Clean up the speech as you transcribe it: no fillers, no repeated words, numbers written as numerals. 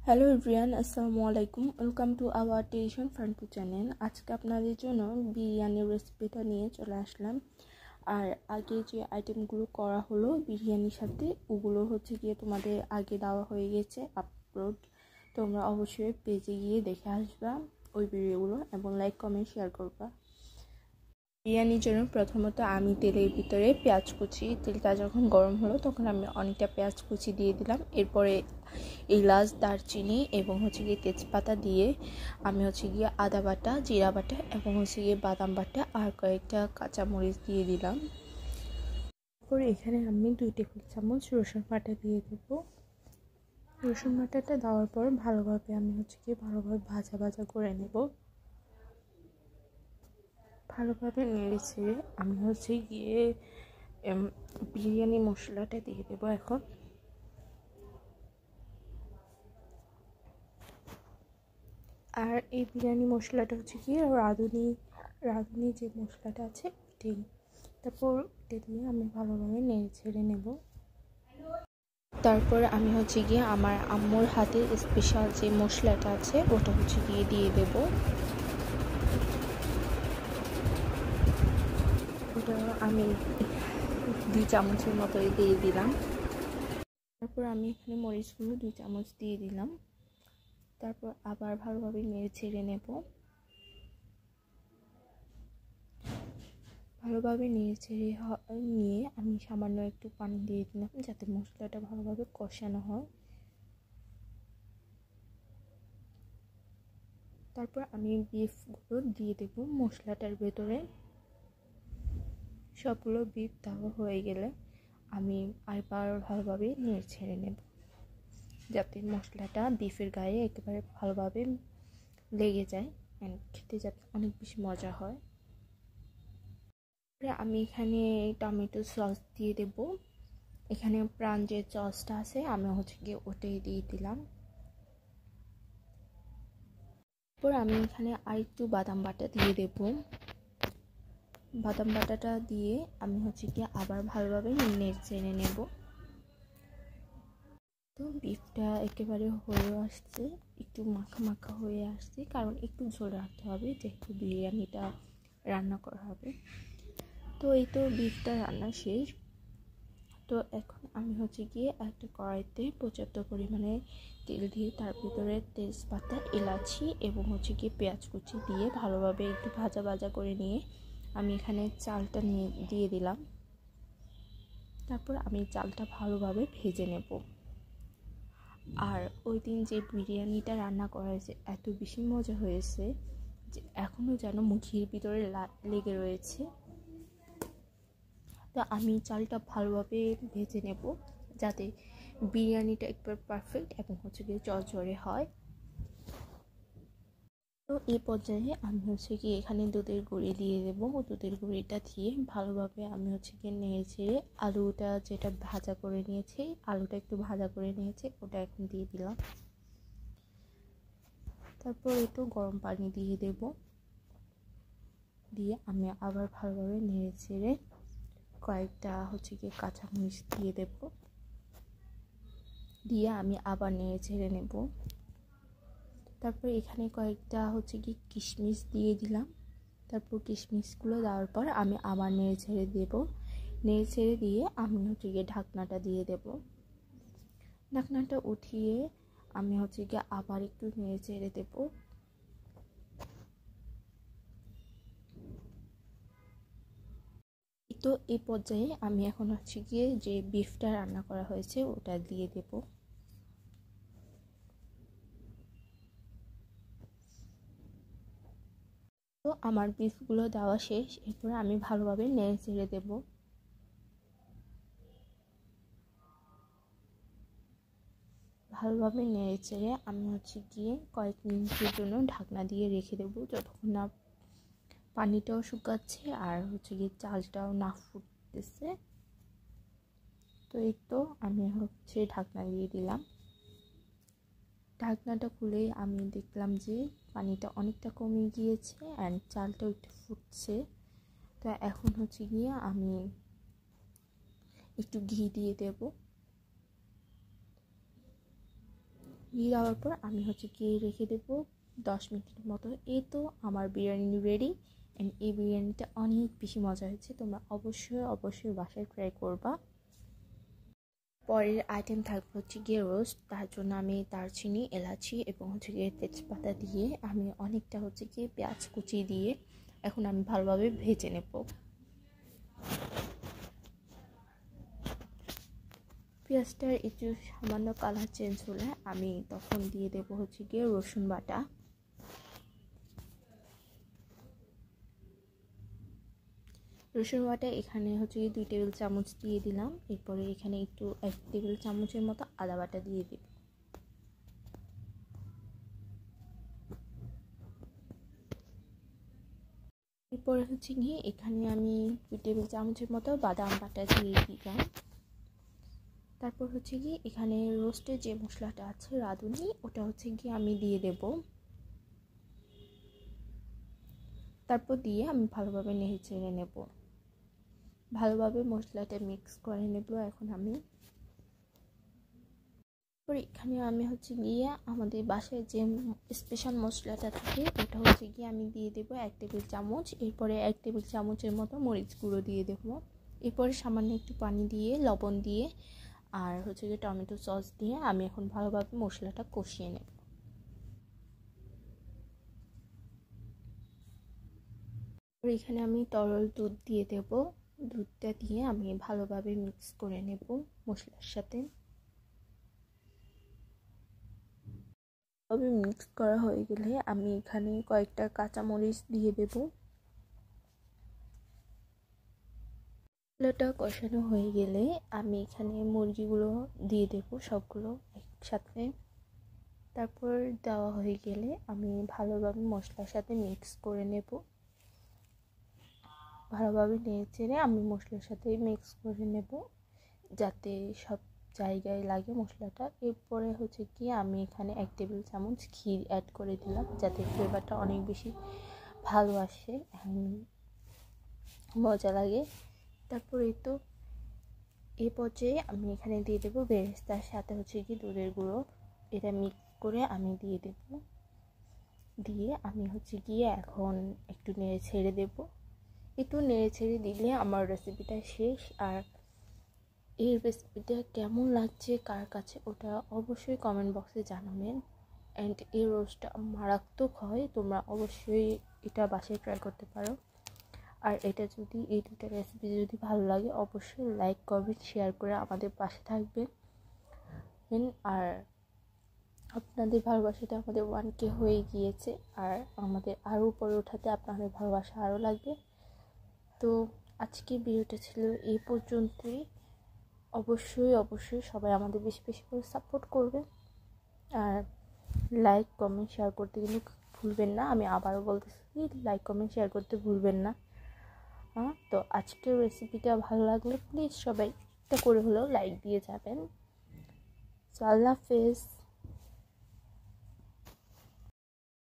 Hello everyone, আসসালামু আলাইকুম। Welcome to our television Fantu channel. আজকে আপনাদের জন্য বিরিয়ানির রেসিপিটা নিয়ে চলে আসলাম। আর আগে যে আইটেমগুলো করা হলো বিরিয়ানির সাথে, ওগুলো হচ্ছে গিয়ে তোমাদের আগে দেওয়া হয়ে গেছে আপলোড। তোমরা অবশ্যই পেজে গিয়ে দেখে আসবা ওই ভিডিওগুলো এবং লাইক কমেন্ট শেয়ার করবা। বিরিয়ানির জন্য প্রথমত আমি তেলের ভিতরে পেঁয়াজ কুচি, তেলটা যখন গরম হলো তখন আমি অনেকটা পেঁয়াজ কুচি দিয়ে দিলাম। এরপরে এলাচ, দারচিনি এবং হচ্ছে গিয়ে তেজপাতা দিয়ে আমি হচ্ছে গিয়ে আদা বাটা, জিরা বাটা এবং হচ্ছে গিয়ে বাদাম বাটা আর কয়েকটা কাঁচামরিচ দিয়ে দিলাম। তারপরে এখানে আমি 2 টেবিল চামচ রসুন বাটা দিয়ে দেবো। রসুন বাটাটা দেওয়ার পর ভালোভাবে আমি হচ্ছে গিয়ে ভাজা ভাজা করে নেব। ভালোভাবে নেড়ে ছেড়ে আমি হচ্ছে গিয়ে বিরিয়ানি মশলাটা দিয়ে দেবো এখন। আর এই বিরিয়ানি মশলাটা হচ্ছে গিয়ে রাঁধুনি যে মশলাটা আছে ওটাই। তারপর ওটা দিয়ে আমি ভালোভাবে নেড়ে ছেড়ে নেব। তারপর আমি হচ্ছে গিয়ে আমার আম্মুর হাতের স্পেশাল যে মশলাটা আছে ওটা হচ্ছে গিয়ে দিয়ে দেব। ওটা আমি 2 চামচের মতো দিয়ে দিলাম। তারপর আমি এখানে মরিচগুলো 2 চামচ দিয়ে দিলাম। তারপর আবার ভালোভাবে নেড়ে ছেড়ে নেব। ভালোভাবে নেড়ে ছেড়ে নিয়ে আমি সামান্য একটু পানি দিয়ে দিলাম যাতে মশলাটা ভালোভাবে কষানো হয়। তারপর আমি বিফগুলো দিয়ে দেব মশলাটার ভেতরে। সবগুলো বিফ দেওয়া হয়ে গেলে আমি আবার ভালোভাবে নেড়ে ছেড়ে নেব যাতে মশলাটা বিফের গায়ে একেবারে ভালোভাবে লেগে যায় অ্যান্ড খেতে যাতে অনেক বেশি মজা হয়। আমি এখানে টমেটো সস দিয়ে দেব। এখানে প্রাণ যে সসটা আছে আমি হচ্ছে গিয়ে ওটাই দিয়ে দিলাম। তারপর আমি এখানে আরেকটু বাদাম বাটা দিয়ে দেব। বাদাম বাটাটা দিয়ে আমি হচ্ছে গিয়ে আবার ভালোভাবে নেড়ে চেড়ে নেব। তো বিফটা একেবারে হয়ে আসছে, একটু মাখা মাখা হয়ে আসছে, কারণ একটু ঝোল রাখতে হবে যেহেতু বিরিয়ানিটা রান্না করা হবে। তো এই তো বিফটা রান্না শেষ। তো এখন আমি হচ্ছে গিয়ে একটা কড়াইতে পর্যাপ্ত পরিমাণে তেল দিয়ে তার ভিতরে তেজপাতা, এলাচি এবং হচ্ছে গিয়ে পেঁয়াজ কুচি দিয়ে ভালোভাবে একটু ভাজা ভাজা করে নিয়ে আমি এখানে চালটা দিয়ে দিলাম। তারপর আমি চালটা ভালোভাবে ভেজে নেব। আর ওই দিন যে বিরিয়ানিটা রান্না করা হয়েছে এত বেশি মজা হয়েছে যে এখনও যেন মুখের ভিতরে লেগে রয়েছে। তো আমি চালটা ভালোভাবে ভেজে নেব যাতে বিরিয়ানিটা একবার পারফেক্ট এবং হচ্ছে গিয়ে ঝরঝরে হয়। তো এই পর্যায়ে আমি হচ্ছে গিয়ে এখানে দুধের গুঁড়ি দিয়ে দেবো। দুধের গুঁড়িটা দিয়ে ভালোভাবে আমি হচ্ছে গিয়ে নেড়ে ছেড়ে আলুটা যেটা ভাজা করে নিয়েছি, আলুটা একটু ভাজা করে নিয়েছি ওটা এখন দিয়ে দিলাম। তারপর একটু গরম পানি দিয়ে দেব। দিয়ে আমি আবার ভালোভাবে নেড়ে ছেড়ে কয়েকটা হচ্ছে গিয়ে কাঁচামরিচ দিয়ে দেব। দিয়ে আমি আবার নেড়ে ছেড়ে নেব। তারপর এখানে কয়েকটা হচ্ছে গিয়ে কিশমিশ দিয়ে দিলাম। তারপর কিশমিশগুলো দেওয়ার পর আমি আবার নেড়ে ছেড়ে দেব। নেড়ে ছেড়ে দিয়ে আমি হচ্ছে গিয়ে ঢাকনাটা দিয়ে দেব। ঢাকনাটা উঠিয়ে আমি হচ্ছে গিয়ে আবার একটু নেড়ে ছেড়ে দেব। তো এই পর্যায়ে আমি এখন হচ্ছে গিয়ে যে বিফটা রান্না করা হয়েছে ওটা দিয়ে দেব। তো আমার বিফগুলো দেওয়া শেষ। এরপর আমি ভালোভাবে নেড়ে ছেড়ে দেব। ভালোভাবে নেড়ে চেড়ে আমি হচ্ছে গিয়ে কয়েক মিনিটের জন্য ঢাকনা দিয়ে রেখে দেবো যতক্ষণ না পানিটাও শুকাচ্ছে আর হচ্ছে গিয়ে চালটাও না ফুটতেছে। তো এই তো আমি হচ্ছে ঢাকনা দিয়ে দিলাম। ঢাকনাটা খুলে আমি দেখলাম যে পানিটা অনেকটা কমে গিয়েছে অ্যান্ড চালটাও একটু ফুটছে। তো এখন হচ্ছে গিয়ে আমি একটু ঘি দিয়ে দেব। ঘি দেওয়ার পর আমি হচ্ছে গিয়ে রেখে দেবো 10 মিনিটের মতো। এই তো আমার বিরিয়ানি রেডি। অ্যান্ড এই বিরিয়ানিটা অনেক বেশি মজা হয়েছে, তোমরা অবশ্যই বাসায় ট্রাই করবা। পরের আইটেম থাকবে হচ্ছে গিয়ে রোস্ট। তার জন্য আমি দারচিনি, এলাচি এবং হচ্ছে গিয়ে তেজপাতা দিয়ে আমি অনেকটা হচ্ছে গিয়ে পেঁয়াজ কুচি দিয়ে এখন আমি ভালোভাবে ভেজে নেব। পেঁয়াজটার একটু সামান্য কালার চেঞ্জ হলে আমি তখন দিয়ে দেবো হচ্ছে গিয়ে রসুন বাটা। রসুন বাটা এখানে হচ্ছে 2 টেবিল চামচ দিয়ে দিলাম। এরপরে এখানে একটু 1 টেবিল চামচের মতো আদা বাটা দিয়ে দেব। এরপরে হচ্ছে গিয়ে এখানে আমি 2 টেবিল চামচের মতো বাদাম বাটা দিয়ে দিলাম। তারপর হচ্ছে গিয়ে এখানে রোস্টের যে মশলাটা আছে রাঁধুনি, ওটা হচ্ছে গিয়ে আমি দিয়ে দেব। তারপর দিয়ে আমি ভালোভাবে নেড়ে চেড়ে নেব, ভালোভাবে মশলাটা মিক্স করে নেব। এখন আমি এখানে আমি হচ্ছে গিয়ে আমাদের বাসায় যে স্পেশাল মশলাটা থাকে ওটা হচ্ছে গিয়ে আমি দিয়ে দেবো 1 টেবিল চামচ। এরপরে 1 টেবিল চামচের মতো মরিচ গুঁড়ো দিয়ে দেবো। এরপরে সামান্য একটু পানি দিয়ে, লবণ দিয়ে আর হচ্ছে গিয়ে টমেটো সস দিয়ে আমি এখন ভালোভাবে মশলাটা কষিয়ে নেব। এখানে আমি তরল দুধ দিয়ে দেব। দুধটা দিয়ে আমি ভালোভাবে মিক্স করে নেব মশলার সাথে। মিক্স করা হয়ে গেলে আমি এখানে কয়েকটা কাঁচামরিচ দিয়ে দেব। মশলাটা কষানো হয়ে গেলে আমি এখানে মুরগিগুলো দিয়ে দেব সবগুলো একসাথে। তারপর দেওয়া হয়ে গেলে আমি ভালোভাবে মশলার সাথে মিক্স করে নেব। ভালোভাবে নেড়ে চেড়ে আমি মশলার সাথে মিক্স করে নেব যাতে সব জায়গায় লাগে মশলাটা। এরপরে হচ্ছে কি আমি এখানে 1 টেবিল চামচ ঘি অ্যাড করে দিলাম যাতে ফ্লেভারটা অনেক বেশি ভালো আসে, মজা লাগে। তারপরে তো এই পর্যায়ে আমি এখানে দিয়ে দেবো বেরেস্তার সাথে হচ্ছে কি দুধের গুঁড়ো। এটা মিক্স করে আমি দিয়ে দেব। দিয়ে আমি হচ্ছে গিয়ে এখন একটু নেড়ে ছেড়ে দেবো। একটু নেড়ে ছেড়ে দিলে আমার রেসিপিটা শেষ। আর এই রেসিপিটা কেমন লাগছে কার কাছে ওটা অবশ্যই কমেন্ট বক্সে জানাবেন। অ্যান্ড এই রোস্টটা মারাত্মক হয়, তোমরা অবশ্যই এটা বাসায় ট্রাই করতে পারো। আর এটা যদি এই দুটো রেসিপি যদি ভালো লাগে অবশ্যই লাইক করবেন, শেয়ার করে আমাদের পাশে থাকবেন। আর আপনাদের ভালোবাসাতে আমাদের 1K হয়ে গিয়েছে, আর আমাদের আরও উপরে ওঠাতে আপনাদের ভালোবাসা আরও লাগবে। তো আজকে ভিডিওটা ছিল এই পর্যন্তই। অবশ্যই সবাই আমাদের বেশি বেশি করে সাপোর্ট করবেন আর লাইক কমেন্ট শেয়ার করতে কিন্তু ভুলবেন না। আমি আবারও বলতেছি, লাইক কমেন্ট শেয়ার করতে ভুলবেন না। তো আজকের রেসিপিটা ভালো লাগলে প্লিজ সবাই একটা করে হলেও লাইক দিয়ে যাবেন। সো আল্লাহ হাফেজ।